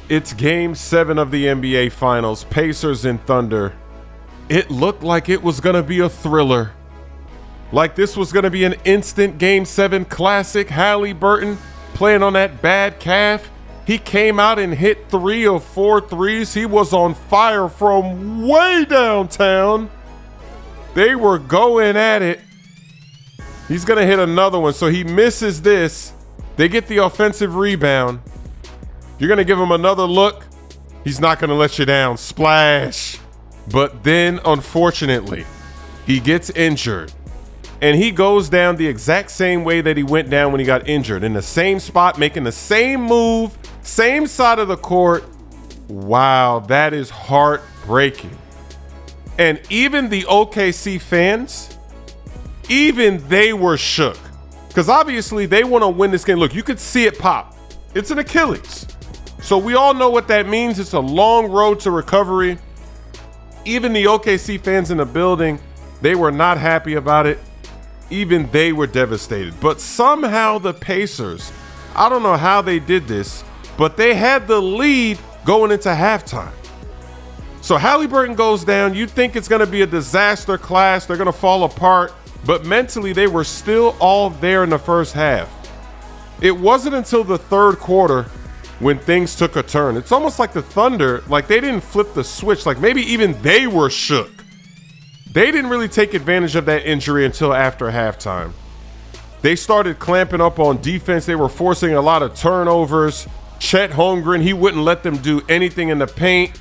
It's Game 7 of the NBA Finals, Pacers and Thunder. It looked like it was going to be a thriller. Like this was going to be an instant Game 7 classic. Haliburton playing on that bad calf. He came out and hit 3 of 4 threes. He was on fire from way downtown. They were going at it. He's going to hit another one, so he misses this. They get the offensive rebound. You're going to give him another look. He's not going to let you down. Splash. But then, unfortunately, he gets injured. And he goes down the exact same way that he went down when he got injured. In the same spot, making the same move, same side of the court. Wow, that is heartbreaking. And even the OKC fans, even they were shook. Because obviously they want to win this game. Look, you could see it pop. It's an Achilles. So we all know what that means. It's a long road to recovery. Even the OKC fans in the building, they were not happy about it. Even they were devastated. But somehow the Pacers, I don't know how they did this, but they had the lead going into halftime. So Haliburton goes down. You think it's going to be a disaster clash. They're going to fall apart. But mentally, they were still all there in the first half. It wasn't until the third quarter when things took a turn. It's almost like the Thunder, like they didn't flip the switch. Like maybe even they were shook. They didn't really take advantage of that injury until after halftime. They started clamping up on defense. They were forcing a lot of turnovers. Chet Holmgren, he wouldn't let them do anything in the paint.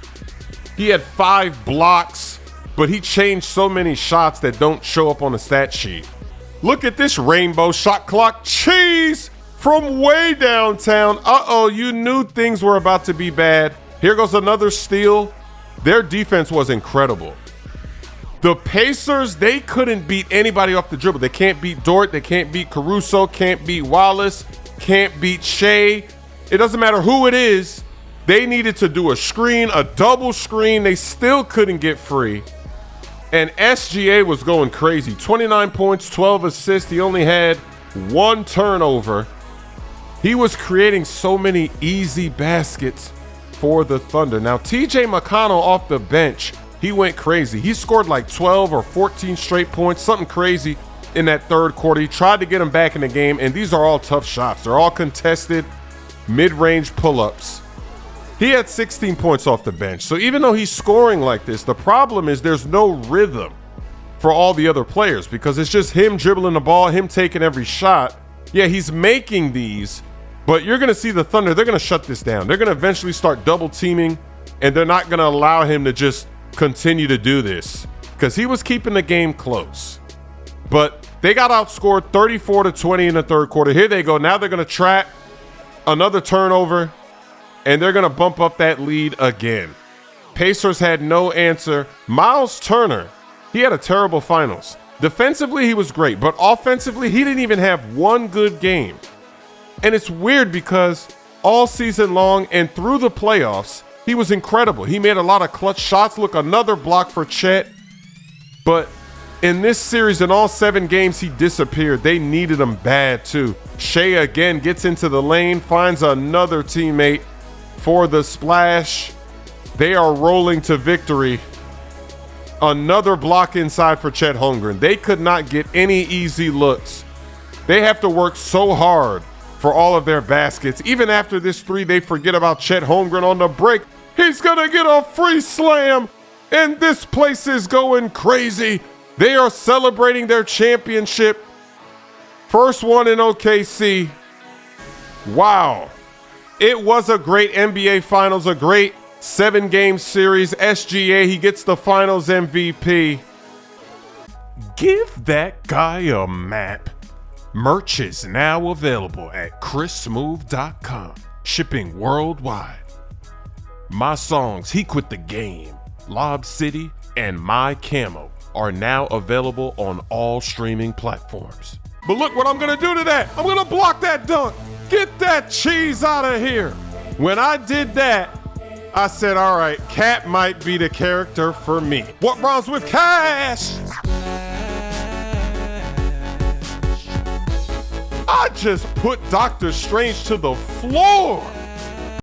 He had 5 blocks, but he changed so many shots that don't show up on the stat sheet. Look at this rainbow shot clock cheese from way downtown. Uh-oh, you knew things were about to be bad. Here goes another steal. Their defense was incredible. The Pacers, they couldn't beat anybody off the dribble. They can't beat Dort. They can't beat Caruso. Can't beat Wallace. Can't beat Shea. It doesn't matter who it is. They needed to do a screen, a double screen. They still couldn't get free. And SGA was going crazy. 29 points, 12 assists. He only had 1 turnover. He was creating so many easy baskets for the Thunder. Now, TJ McConnell off the bench, he went crazy. He scored like 12 or 14 straight points, something crazy in that third quarter. He tried to get him back in the game, and these are all tough shots. They're all contested mid-range pull-ups. He had 16 points off the bench. So even though he's scoring like this, the problem is there's no rhythm for all the other players because it's just him dribbling the ball, him taking every shot. Yeah, he's making these, but you're going to see the Thunder, they're going to shut this down. They're going to eventually start double teaming, and they're not going to allow him to just continue to do this because he was keeping the game close. But they got outscored 34-20 in the third quarter. Here they go. Now they're going to trap another turnover, and they're going to bump up that lead again. Pacers had no answer. Miles Turner, he had a terrible finals. Defensively, he was great, but offensively, he didn't even have one good game. And it's weird because all season long and through the playoffs, he was incredible. He made a lot of clutch shots. Look, another block for Chet. But in this series, in all 7 games, he disappeared. They needed him bad, too. Shea again gets into the lane, finds another teammate for the splash. They are rolling to victory. Another block inside for Chet Holmgren. They could not get any easy looks. They have to work so hard for all of their baskets. Even after this 3, they forget about Chet Holmgren on the break. He's gonna get a free slam, and this place is going crazy. They are celebrating their championship. First one in OKC. Wow. It was a great NBA Finals, a great 7-game series. SGA, he gets the Finals MVP. Give that guy a map. Merch is now available at chrissmooth.com, shipping worldwide. My songs, He Quit the Game, Lob City, and My Camo are now available on all streaming platforms. But look what I'm gonna do to that. I'm gonna block that dunk. Get that cheese out of here. When I did that, I said, all right, Cat might be the character for me. What rhymes with cash? I just put Dr. Strange to the floor.